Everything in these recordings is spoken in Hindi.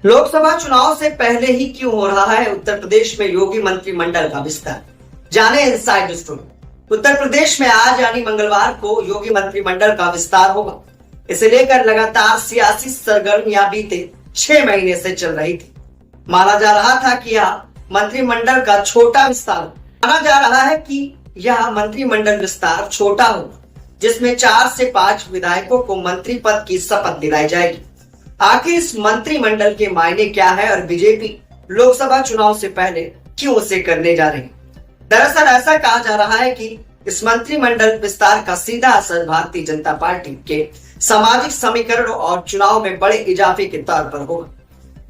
लोकसभा चुनाव से पहले ही क्यों हो रहा है उत्तर प्रदेश में योगी मंत्रिमंडल का विस्तार। जाने इनसाइड स्टोरी। उत्तर प्रदेश में आज यानी मंगलवार को योगी मंत्रिमंडल का विस्तार होगा। इसे लेकर लगातार सियासी सरगर्मियां बीते 6 महीने से चल रही थी। माना जा रहा था कि यह मंत्रिमंडल का छोटा विस्तार माना जा रहा है कि यह मंत्रिमंडल विस्तार छोटा होगा, जिसमें 4 से 5 विधायकों को मंत्री पद की शपथ दिलाई जाएगी। आखिर इस मंत्रिमंडल के मायने क्या है और बीजेपी लोकसभा चुनाव से पहले क्यों उसे करने जा रही है? दरअसल ऐसा कहा जा रहा है कि इस मंत्रिमंडल विस्तार का सीधा असर भारतीय जनता पार्टी के सामाजिक समीकरण और चुनाव में बड़े इजाफे के तौर पर होगा।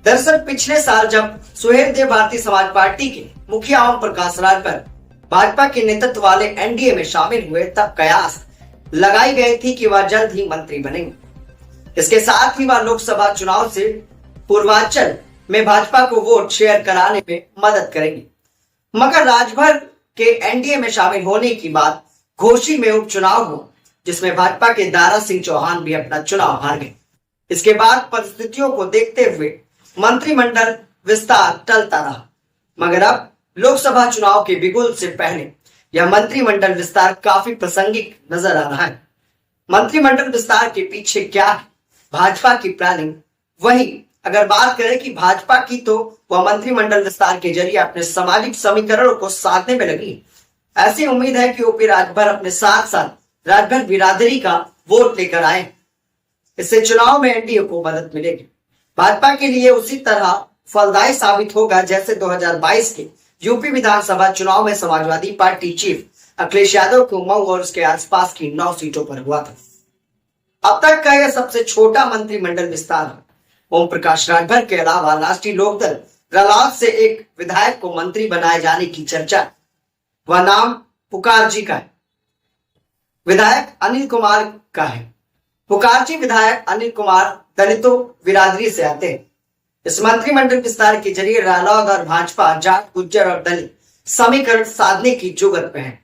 दरअसल पिछले साल जब सुहेलदेव भारतीय समाज पार्टी के मुखिया ओम प्रकाश राजभर भाजपा के नेतृत्व वाले एनडीए में शामिल हुए, तब कयास लगाई गई थी कि वह जल्द ही मंत्री बनेंगे। इसके साथ ही वह लोकसभा चुनाव से पूर्वांचल में भाजपा को वोट शेयर कराने में मदद करेंगे। मगर राजभर के एनडीए में शामिल होने की बाद घोसी में उपचुनाव हुआ, जिसमें भाजपा के दारा सिंह चौहान भी अपना चुनाव हार गए। इसके बाद परिस्थितियों को देखते हुए मंत्रिमंडल विस्तार टलता रहा, मगर अब लोकसभा चुनाव के बिगुल से पहले यह मंत्रिमंडल विस्तार काफी प्रासंगिक नजर आ रहा है। मंत्रिमंडल विस्तार के पीछे क्या है भाजपा की प्लानिंग? वही अगर बात करें कि भाजपा की, तो वह मंत्रिमंडल विस्तार के जरिए अपने सामाजिक समीकरणों को साधने में लगी। ऐसी उम्मीद है कि ओपी राजभर अपने साथ साथ राजभर बिरादरी का वोट लेकर आए। इससे चुनाव में एनडीए को मदद मिलेगी। भाजपा के लिए उसी तरह फलदायी साबित होगा जैसे 2022 के यूपी विधानसभा चुनाव में समाजवादी पार्टी चीफ अखिलेश यादव को मऊ और उसके आसपास की 9 सीटों पर हुआ था। अब तक का यह सबसे छोटा मंत्रिमंडल विस्तार है। ओम प्रकाश राजभर के अलावा राष्ट्रीय लोकदल रालोद से एक विधायक को मंत्री बनाए जाने की चर्चा, वह नाम पुकारजी का है। विधायक अनिल कुमार का है। पुकारजी विधायक अनिल कुमार दलितों बिरादरी से आते हैं। इस मंत्रिमंडल विस्तार के जरिए रालोद और भाजपा जाट, गुज्जर और दलित समीकरण साधने की जुगत में है।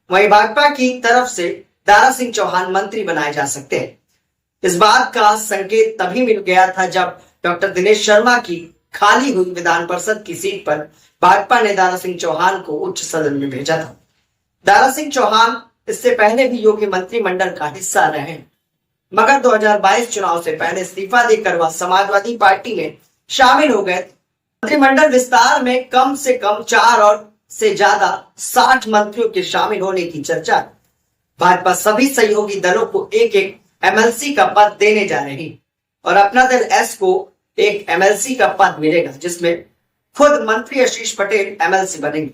वहीं भाजपा की तरफ से दारा सिंह चौहान मंत्री बनाए जा सकते हैं। इस बात का संकेत तभी मिल गया था जब डॉक्टर दिनेश शर्मा की खाली हुई विधान परिषद की सीट पर भाजपा ने दारा सिंह चौहान को उच्च सदन में भेजा था। दारा सिंह चौहान इससे पहले भी योगी मंत्रिमंडल का हिस्सा रहे हैं, मगर 2022 चुनाव से पहले इस्तीफा देकर वह समाजवादी पार्टी में शामिल हो गए। मंत्रिमंडल विस्तार में कम से कम 4 और से ज्यादा 60 मंत्रियों के शामिल होने की चर्चा। भाजपा सभी सहयोगी दलों को एक एक एमएलसी का पद देने जा रही और अपना दल एस को एक एमएलसी का पद मिलेगा, जिसमें खुद मंत्री आशीष पटेल एमएलसी बनेंगे।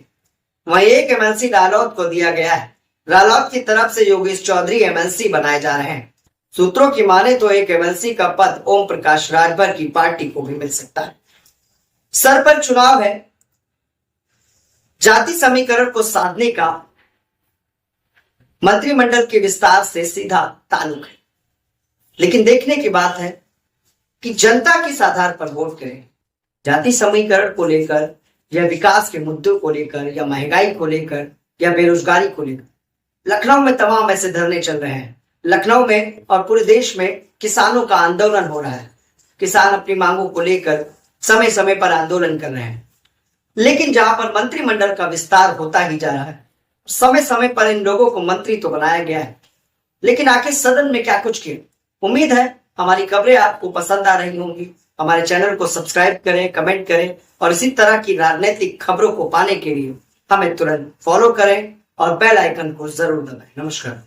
वहीं एक एमएलसी रालोद को दिया गया है। रालोद की तरफ से योगेश चौधरी एमएलसी बनाए जा रहे हैं। सूत्रों की माने तो एक एमएलसी का पद ओम प्रकाश राजभर की पार्टी को भी मिल सकता है। सर पर चुनाव है। जाति समीकरण को साधने का मंत्रिमंडल के विस्तार से सीधा ताल्लुक है, लेकिन देखने की बात है कि जनता किस आधार पर वोट करें। जाति समीकरण को लेकर या विकास के मुद्दों को लेकर या महंगाई को लेकर या बेरोजगारी को लेकर लखनऊ में तमाम ऐसे धरने चल रहे हैं। लखनऊ में और पूरे देश में किसानों का आंदोलन हो रहा है। किसान अपनी मांगों को लेकर समय समय पर आंदोलन कर रहे हैं, लेकिन जहां पर मंत्रिमंडल का विस्तार होता ही जा रहा है, समय समय पर इन लोगों को मंत्री तो बनाया गया है, लेकिन आखिर सदन में क्या कुछ किया। उम्मीद है हमारी खबरें आपको पसंद आ रही होंगी। हमारे चैनल को सब्सक्राइब करें, कमेंट करें और इसी तरह की राजनीतिक खबरों को पाने के लिए हमें तुरंत फॉलो करें और बेल आइकन को जरूर दबाएं। नमस्कार।